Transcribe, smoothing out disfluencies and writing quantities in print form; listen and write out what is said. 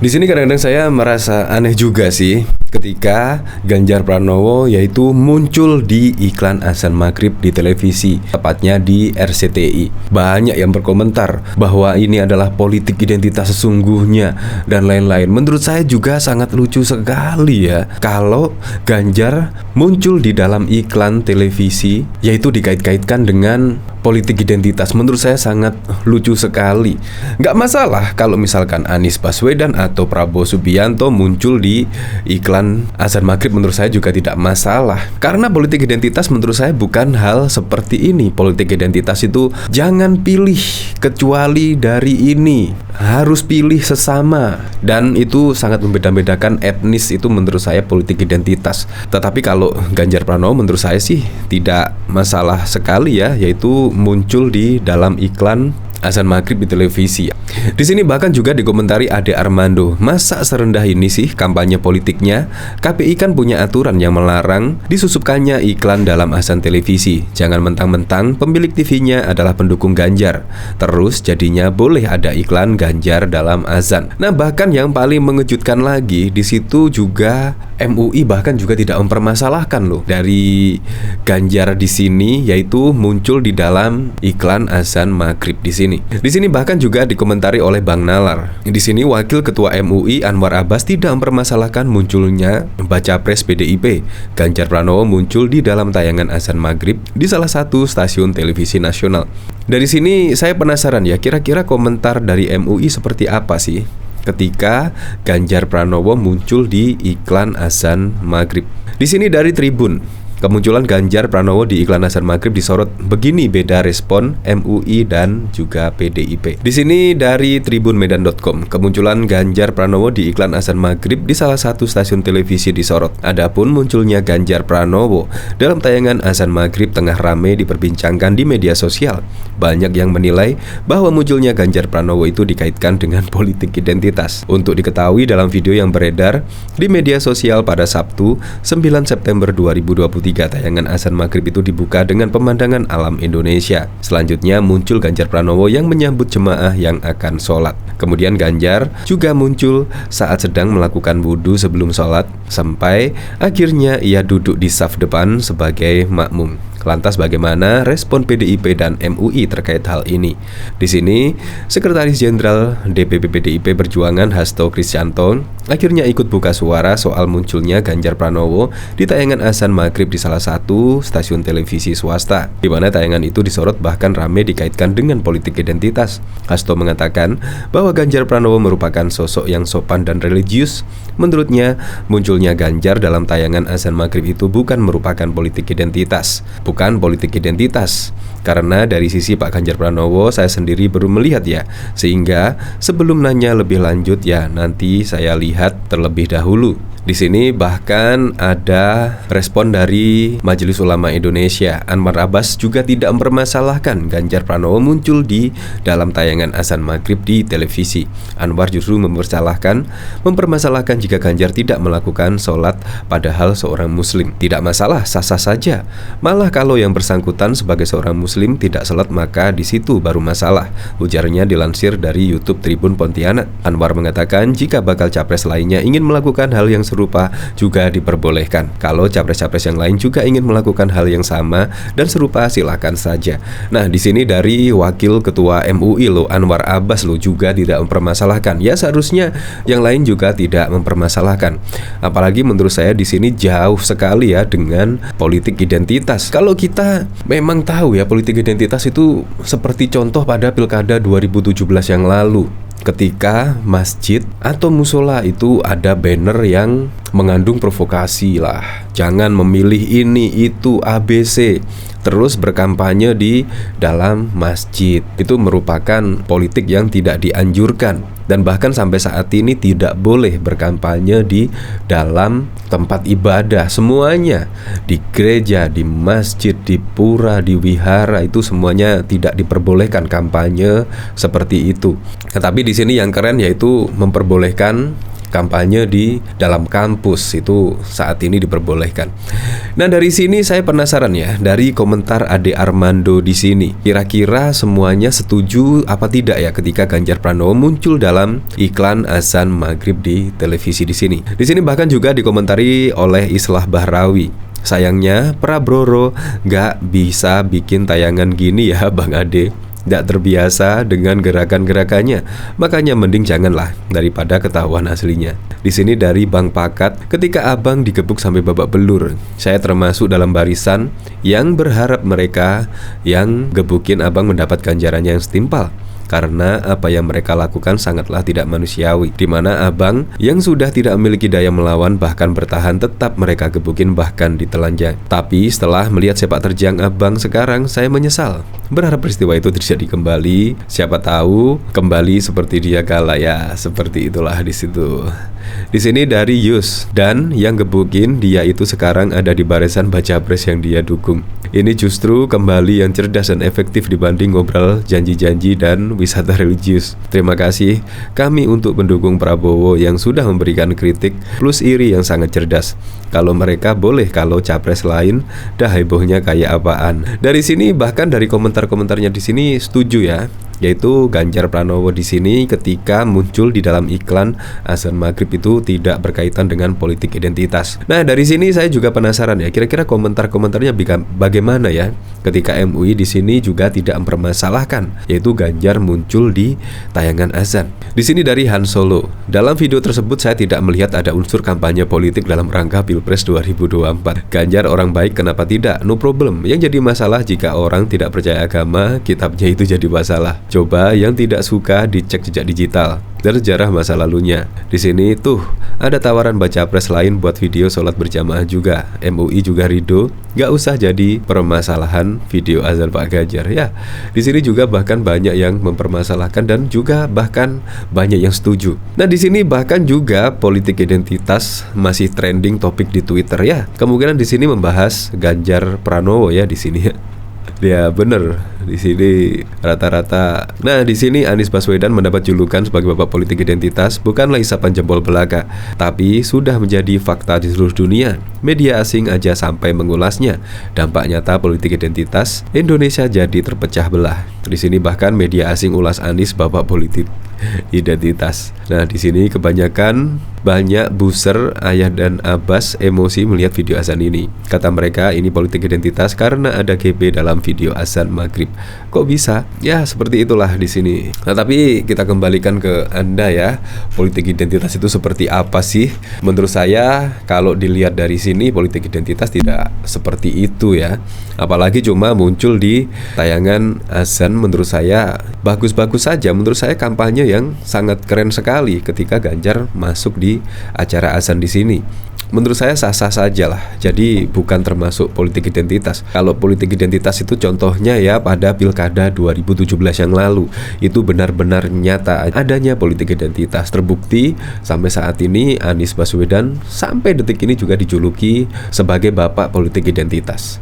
Di sini kadang-kadang saya merasa aneh juga sih ketika Ganjar Pranowo yaitu muncul di iklan azan maghrib di televisi, tepatnya di RCTI. Banyak yang berkomentar bahwa ini adalah politik identitas sesungguhnya dan lain-lain. Menurut saya juga sangat lucu sekali ya kalau Ganjar muncul di dalam iklan televisi yaitu dikait-kaitkan dengan politik identitas. Menurut saya sangat lucu sekali. Nggak masalah kalau misalkan Anies Baswedan atau Prabowo Subianto muncul di iklan azan maghrib, menurut saya juga tidak masalah. Karena politik identitas menurut saya bukan hal seperti ini. Politik identitas itu jangan pilih kecuali dari ini, harus pilih sesama. Dan itu sangat membeda-bedakan etnis, itu menurut saya politik identitas. Tetapi kalau Ganjar Pranowo menurut saya sih tidak masalah sekali ya, yaitu muncul di dalam iklan azan maghrib di televisi. Di sini bahkan juga dikomentari Ade Armando, masa serendah ini sih kampanye politiknya? KPI kan punya aturan yang melarang disusupkannya iklan dalam azan televisi. Jangan mentang-mentang pemilik TV-nya adalah pendukung Ganjar, terus jadinya boleh ada iklan Ganjar dalam azan. Nah, bahkan yang paling mengejutkan lagi, di situ juga MUI bahkan juga tidak mempermasalahkan loh dari Ganjar di sini, yaitu muncul di dalam iklan azan maghrib di sini. Di sini bahkan juga dikomentari oleh Bang Nalar. Di sini Wakil Ketua MUI Anwar Abbas tidak mempermasalahkan munculnya baca pres PDIP. Ganjar Pranowo muncul di dalam tayangan azan maghrib di salah satu stasiun televisi nasional. Dari sini saya penasaran ya, kira-kira komentar dari MUI seperti apa sih ketika Ganjar Pranowo muncul di iklan azan maghrib. Di sini dari Tribun, kemunculan Ganjar Pranowo di iklan azan maghrib disorot begini beda respon MUI dan juga PDIP. Di sini dari tribunmedan.com, kemunculan Ganjar Pranowo di iklan azan maghrib di salah satu stasiun televisi disorot. Adapun munculnya Ganjar Pranowo dalam tayangan azan maghrib tengah ramai diperbincangkan di media sosial. Banyak yang menilai bahwa munculnya Ganjar Pranowo itu dikaitkan dengan politik identitas. Untuk diketahui, dalam video yang beredar di media sosial pada Sabtu 9 September 2023, tayangan azan maghrib itu dibuka dengan pemandangan alam Indonesia. Selanjutnya muncul Ganjar Pranowo yang menyambut jemaah yang akan sholat. Kemudian Ganjar juga muncul saat sedang melakukan wudhu sebelum sholat, sampai akhirnya ia duduk di saf depan sebagai makmum. Lantas bagaimana respon PDIP dan MUI terkait hal ini? Di sini, Sekretaris Jenderal DPP PDIP Perjuangan Hasto Kristianto akhirnya ikut buka suara soal munculnya Ganjar Pranowo di tayangan azan maghrib di salah satu stasiun televisi swasta, di mana tayangan itu disorot bahkan ramai dikaitkan dengan politik identitas. Hasto mengatakan bahwa Ganjar Pranowo merupakan sosok yang sopan dan religius. Menurutnya, munculnya Ganjar dalam tayangan azan maghrib itu bukan merupakan politik identitas. Bukan politik identitas, karena dari sisi Pak Ganjar Pranowo saya sendiri baru melihat ya, sehingga sebelum nanya lebih lanjut ya nanti saya lihat terlebih dahulu. Di sini bahkan ada respon dari Majelis Ulama Indonesia. Anwar Abbas juga tidak mempermasalahkan Ganjar Pranowo muncul di dalam tayangan azan maghrib di televisi. Anwar justru mempermasalahkan jika Ganjar tidak melakukan sholat padahal seorang muslim. Tidak masalah, sah-sah saja. Malah kalau yang bersangkutan sebagai seorang muslim tidak sholat maka di situ baru masalah, ujarnya dilansir dari YouTube Tribun Pontianak. Anwar mengatakan jika bakal capres lainnya ingin melakukan hal yang serupa juga diperbolehkan. Kalau capres-capres yang lain juga ingin melakukan hal yang sama dan serupa silakan saja. Nah, di sini dari Wakil Ketua MUI lo Anwar Abbas lo juga tidak mempermasalahkan. Ya seharusnya yang lain juga tidak mempermasalahkan. Apalagi menurut saya di sini jauh sekali ya dengan politik identitas. Kalau kita memang tahu ya politik identitas itu seperti contoh pada Pilkada 2017 yang lalu, ketika masjid atau musola itu ada banner yang mengandung provokasi lah, jangan memilih ini itu ABC, terus berkampanye di dalam masjid. Itu merupakan politik yang tidak dianjurkan, dan bahkan sampai saat ini tidak boleh berkampanye di dalam tempat ibadah. Semuanya di gereja, di masjid, di pura, di wihara itu semuanya tidak diperbolehkan kampanye seperti itu. Tetapi di sini yang keren yaitu memperbolehkan kampanye di dalam kampus itu saat ini diperbolehkan. Nah, dari sini saya penasaran ya, dari komentar Ade Armando di sini. Kira-kira semuanya setuju apa tidak ya ketika Ganjar Pranowo muncul dalam iklan azan maghrib di televisi di sini. Di sini bahkan juga dikomentari oleh Islah Bahrawi. Sayangnya Prabroro gak bisa bikin tayangan gini ya Bang Ade. Tidak terbiasa dengan gerakan-gerakannya, makanya mending janganlah daripada ketahuan aslinya. Di sini dari Bang Pakat, ketika abang digebuk sampai babak belur, saya termasuk dalam barisan yang berharap mereka yang gebukin abang mendapat ganjarannya yang setimpal. Karena apa yang mereka lakukan sangatlah tidak manusiawi, dimana abang yang sudah tidak memiliki daya melawan bahkan bertahan tetap mereka gebukin bahkan ditelanjang. Tapi setelah melihat sepak terjang abang sekarang, saya menyesal. Berharap peristiwa itu terjadi kembali. Siapa tahu kembali seperti dia kala ya, seperti itulah di situ. Di sini dari Yus, dan yang gebukin dia itu sekarang ada di barisan baca pres yang dia dukung. Ini justru kembali yang cerdas dan efektif dibanding ngobrol janji-janji dan wisata religius. Terima kasih kami untuk pendukung Prabowo yang sudah memberikan kritik plus iri yang sangat cerdas. Kalau mereka boleh, kalau capres lain dah hebohnya kayak apaan. Dari sini bahkan dari komentar-komentarnya di sini setuju ya, yaitu Ganjar Pranowo di sini ketika muncul di dalam iklan azan maghrib itu tidak berkaitan dengan politik identitas. Nah, dari sini saya juga penasaran ya, kira-kira komentar-komentarnya bagaimana ya ketika MUI di sini juga tidak mempermasalahkan, yaitu Ganjar muncul di tayangan azan. Di sini dari Han Solo, dalam video tersebut saya tidak melihat ada unsur kampanye politik dalam rangka Pilpres 2024. Ganjar orang baik, kenapa tidak? No problem. Yang jadi masalah jika orang tidak percaya agama, kitabnya itu jadi masalah. Coba yang tidak suka dicek jejak digital dan sejarah masa lalunya. Di sini tuh ada tawaran baca pres lain buat video sholat berjamaah juga. MUI juga ridho, gak usah jadi permasalahan video azan Pak Ganjar ya. Di sini juga bahkan banyak yang mempermasalahkan dan juga bahkan banyak yang setuju. Nah, di sini bahkan juga politik identitas masih trending topik di Twitter ya. Kemungkinan di sini membahas Ganjar Pranowo ya di sini ya. Ya bener, di sini rata-rata. Nah, di sini Anies Baswedan mendapat julukan sebagai bapak politik identitas bukanlah isapan jempol belaka, tapi sudah menjadi fakta di seluruh dunia. Media asing aja sampai mengulasnya. Dampak nyata politik identitas Indonesia jadi terpecah belah. Di sini bahkan media asing ulas Anies bapak politik identitas. Nah, di sini kebanyakan banyak buser ayah dan Abbas emosi melihat video azan ini. Kata mereka ini politik identitas karena ada GB dalam video azan maghrib. Kok bisa? Ya seperti itulah di sini. Nah, tapi kita kembalikan ke Anda ya. Politik identitas itu seperti apa sih? Menurut saya kalau dilihat dari sini politik identitas tidak seperti itu ya. Apalagi cuma muncul di tayangan azan, menurut saya bagus-bagus saja. Menurut saya kampanye yang sangat keren sekali ketika Ganjar masuk di acara azan di sini. Menurut saya sah-sah saja lah. Jadi bukan termasuk politik identitas. Kalau politik identitas itu contohnya ya pada Pilkada 2017 yang lalu. Itu benar-benar nyata adanya politik identitas. Terbukti sampai saat ini Anies Baswedan sampai detik ini juga dijuluki sebagai bapak politik identitas.